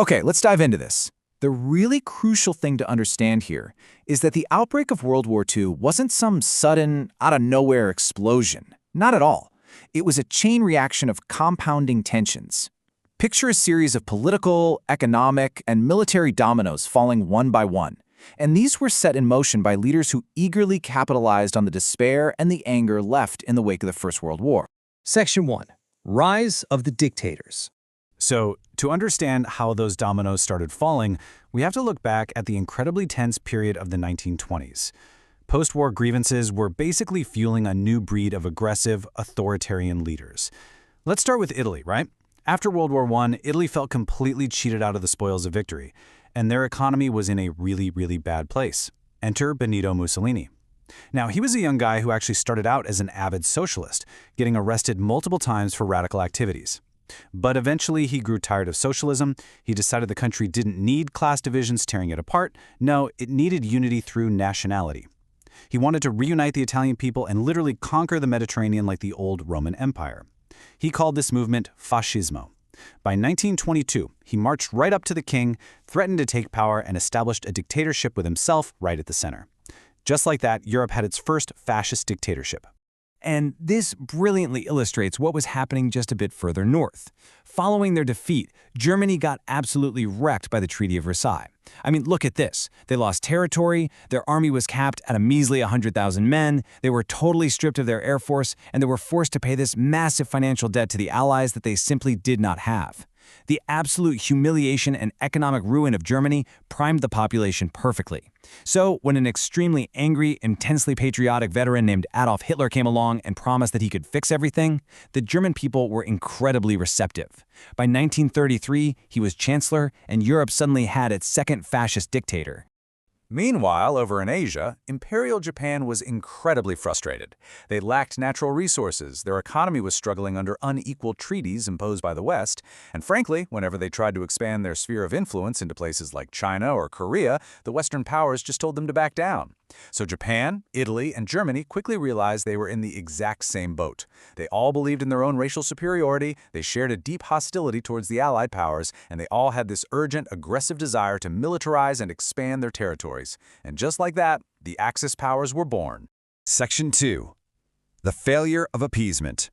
Okay, let's dive into this. The really crucial thing to understand here is that the outbreak of World War II wasn't some sudden, out-of-nowhere explosion. Not at all. It was a chain reaction of compounding tensions. Picture a series of political, economic, and military dominoes falling one by one. And these were set in motion by leaders who eagerly capitalized on the despair and the anger left in the wake of the First World War. Section 1. Rise of the Dictators. So, to understand how those dominoes started falling, we have to look back at the incredibly tense period of the 1920s. Post-war grievances were basically fueling a new breed of aggressive, authoritarian leaders. Let's start with Italy, right? After World War I, Italy felt completely cheated out of the spoils of victory, and their economy was in a really, really bad place. Enter Benito Mussolini. Now, he was a young guy who actually started out as an avid socialist, getting arrested multiple times for radical activities. But eventually he grew tired of socialism. He decided the country didn't need class divisions tearing it apart. No, it needed unity through nationality. He wanted to reunite the Italian people and literally conquer the Mediterranean like the old Roman Empire. He called this movement fascismo. By 1922, he marched right up to the king, threatened to take power, and established a dictatorship with himself right at the center. Just like that, Europe had its first fascist dictatorship. And this brilliantly illustrates what was happening just a bit further north. Following their defeat, Germany got absolutely wrecked by the Treaty of Versailles. I mean, look at this. They lost territory, their army was capped at a measly 100,000 men, they were totally stripped of their air force, and they were forced to pay this massive financial debt to the Allies that they simply did not have. The absolute humiliation and economic ruin of Germany primed the population perfectly. So, when an extremely angry, intensely patriotic veteran named Adolf Hitler came along and promised that he could fix everything, the German people were incredibly receptive. By 1933, he was chancellor, and Europe suddenly had its second fascist dictator. Meanwhile, over in Asia, Imperial Japan was incredibly frustrated. They lacked natural resources, their economy was struggling under unequal treaties imposed by the West, and frankly, whenever they tried to expand their sphere of influence into places like China or Korea, the Western powers just told them to back down. So Japan, Italy, and Germany quickly realized they were in the exact same boat. They all believed in their own racial superiority, they shared a deep hostility towards the Allied powers, and they all had this urgent, aggressive desire to militarize and expand their territories. And just like that, the Axis powers were born. Section 2. The Failure of Appeasement.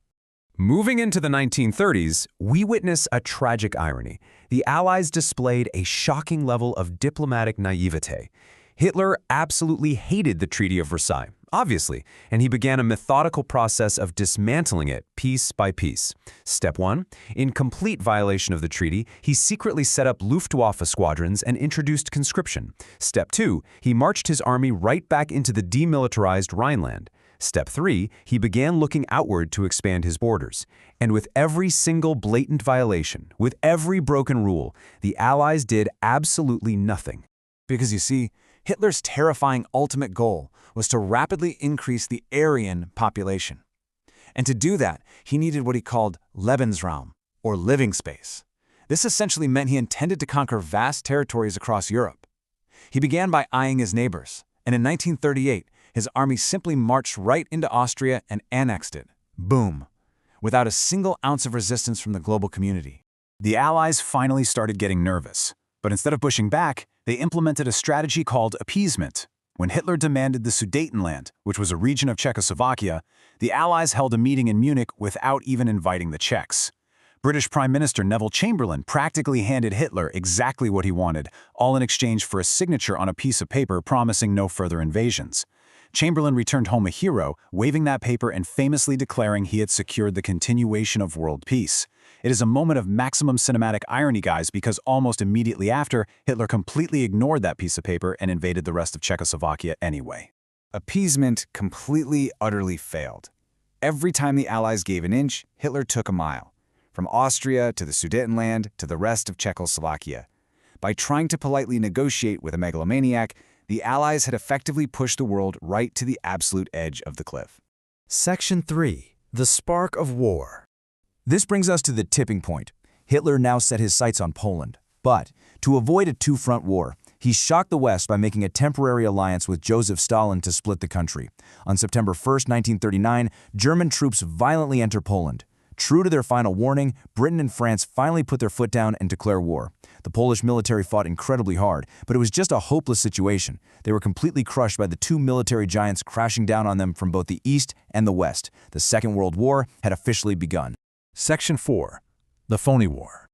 Moving into the 1930s, we witness a tragic irony. The Allies displayed a shocking level of diplomatic naivete. Hitler absolutely hated the Treaty of Versailles, obviously, and he began a methodical process of dismantling it piece by piece. Step 1. In complete violation of the treaty, he secretly set up Luftwaffe squadrons and introduced conscription. Step 2. He marched his army right back into the demilitarized Rhineland. Step 3. He began looking outward to expand his borders. And with every single blatant violation, with every broken rule, the Allies did absolutely nothing. Because you see, Hitler's terrifying ultimate goal was to rapidly increase the Aryan population. And to do that, he needed what he called Lebensraum, or living space. This essentially meant he intended to conquer vast territories across Europe. He began by eyeing his neighbors, and in 1938, his army simply marched right into Austria and annexed it. Boom! Without a single ounce of resistance from the global community. The Allies finally started getting nervous. But instead of pushing back, they implemented a strategy called appeasement. When Hitler demanded the Sudetenland, which was a region of Czechoslovakia, the Allies held a meeting in Munich without even inviting the Czechs. British Prime Minister Neville Chamberlain practically handed Hitler exactly what he wanted, all in exchange for a signature on a piece of paper promising no further invasions. Chamberlain returned home a hero, waving that paper and famously declaring he had secured the continuation of world peace. It is a moment of maximum cinematic irony, guys, because almost immediately after, Hitler completely ignored that piece of paper and invaded the rest of Czechoslovakia anyway. Appeasement completely, utterly failed. Every time the Allies gave an inch, Hitler took a mile. From Austria to the Sudetenland to the rest of Czechoslovakia. By trying to politely negotiate with a megalomaniac, the Allies had effectively pushed the world right to the absolute edge of the cliff. Section 3. The Spark of War. This brings us to the tipping point. Hitler now set his sights on Poland. But, to avoid a two-front war, he shocked the West by making a temporary alliance with Joseph Stalin to split the country. On September 1, 1939, German troops violently enter Poland. True to their final warning, Britain and France finally put their foot down and declared war. The Polish military fought incredibly hard, but it was just a hopeless situation. They were completely crushed by the two military giants crashing down on them from both the east and the west. The Second World War had officially begun. Section 4. The Phony War.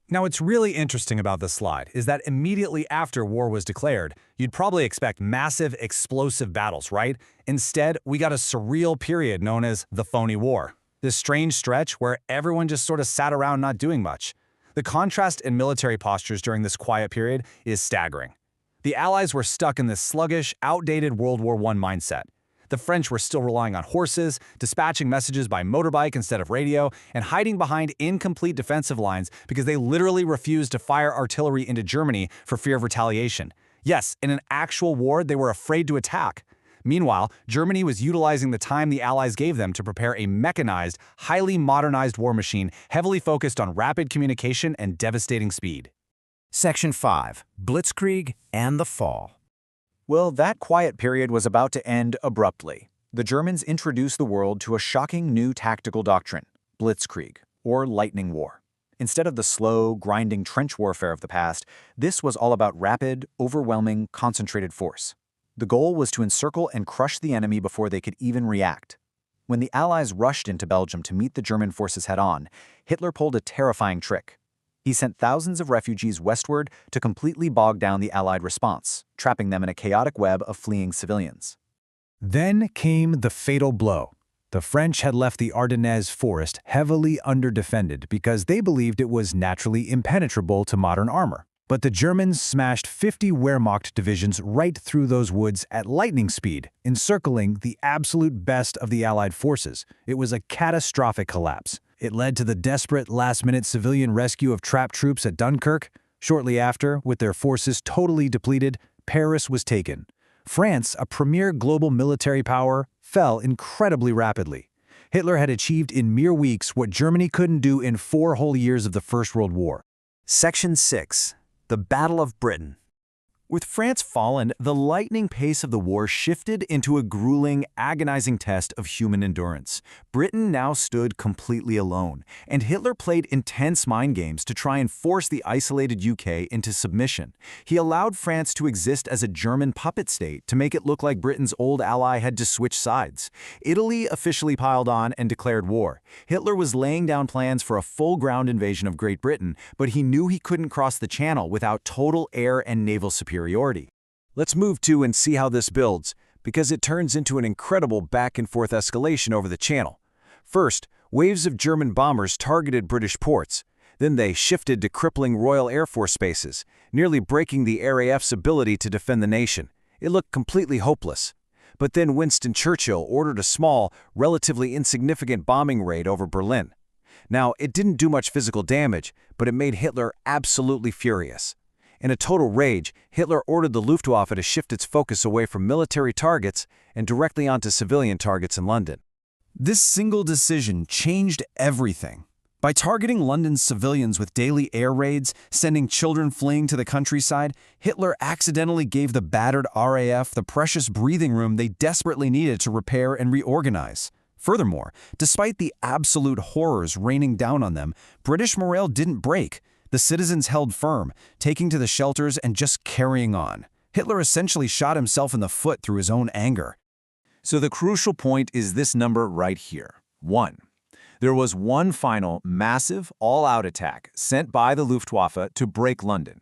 Now, what's really interesting about this slide is that immediately after war was declared, you'd probably expect massive, explosive battles, right? Instead, we got a surreal period known as the Phony War. This strange stretch where everyone just sort of sat around not doing much. The contrast in military postures during this quiet period is staggering. The Allies were stuck in this sluggish, outdated World War I mindset. The French were still relying on horses, dispatching messages by motorbike instead of radio, and hiding behind incomplete defensive lines because they literally refused to fire artillery into Germany for fear of retaliation. Yes, in an actual war, they were afraid to attack. Meanwhile, Germany was utilizing the time the Allies gave them to prepare a mechanized, highly modernized war machine heavily focused on rapid communication and devastating speed. Section 5. Blitzkrieg and the Fall. Well, that quiet period was about to end abruptly. The Germans introduced the world to a shocking new tactical doctrine, Blitzkrieg, or lightning war. Instead of the slow, grinding trench warfare of the past, this was all about rapid, overwhelming, concentrated force. The goal was to encircle and crush the enemy before they could even react. When the Allies rushed into Belgium to meet the German forces head-on, Hitler pulled a terrifying trick. He sent thousands of refugees westward to completely bog down the Allied response, trapping them in a chaotic web of fleeing civilians. Then came the fatal blow. The French had left the Ardennes forest heavily underdefended because they believed it was naturally impenetrable to modern armor. But the Germans smashed 50 Wehrmacht divisions right through those woods at lightning speed, encircling the absolute best of the Allied forces. It was a catastrophic collapse. It led to the desperate last-minute civilian rescue of trapped troops at Dunkirk. Shortly after, with their forces totally depleted, Paris was taken. France, a premier global military power, fell incredibly rapidly. Hitler had achieved in mere weeks what Germany couldn't do in 4 whole years of the First World War. Section 6. The Battle of Britain. With France fallen, the lightning pace of the war shifted into a grueling, agonizing test of human endurance. Britain now stood completely alone, and Hitler played intense mind games to try and force the isolated UK into submission. He allowed France to exist as a German puppet state to make it look like Britain's old ally had to switch sides. Italy officially piled on and declared war. Hitler was laying down plans for a full ground invasion of Great Britain, but he knew he couldn't cross the Channel without total air and naval superiority. Let's move to and see how this builds, because it turns into an incredible back-and-forth escalation over the Channel. First, waves of German bombers targeted British ports. Then they shifted to crippling Royal Air Force bases, nearly breaking the RAF's ability to defend the nation. It looked completely hopeless. But then Winston Churchill ordered a small, relatively insignificant bombing raid over Berlin. Now, it didn't do much physical damage, but it made Hitler absolutely furious. In a total rage, Hitler ordered the Luftwaffe to shift its focus away from military targets and directly onto civilian targets in London. This single decision changed everything. By targeting London's civilians with daily air raids, sending children fleeing to the countryside, Hitler accidentally gave the battered RAF the precious breathing room they desperately needed to repair and reorganize. Furthermore, despite the absolute horrors raining down on them, British morale didn't break. The citizens held firm, taking to the shelters and just carrying on. Hitler essentially shot himself in the foot through his own anger. So the crucial point is this number right here, 1. There was one final, massive, all-out attack sent by the Luftwaffe to break London.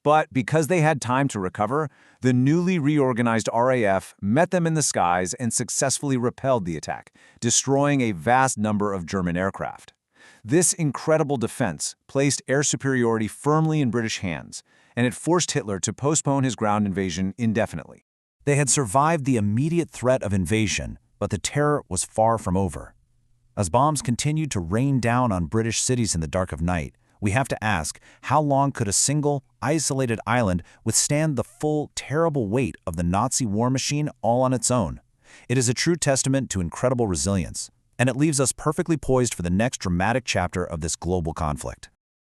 But because they had time to recover, the newly reorganized RAF met them in the skies and successfully repelled the attack, destroying a vast number of German aircraft. This incredible defense placed air superiority firmly in British hands, and it forced Hitler to postpone his ground invasion indefinitely. They had survived the immediate threat of invasion, but the terror was far from over. As bombs continued to rain down on British cities in the dark of night, we have to ask, how long could a single, isolated island withstand the full, terrible weight of the Nazi war machine all on its own? It is a true testament to incredible resilience, and it leaves us perfectly poised for the next dramatic chapter of this global conflict.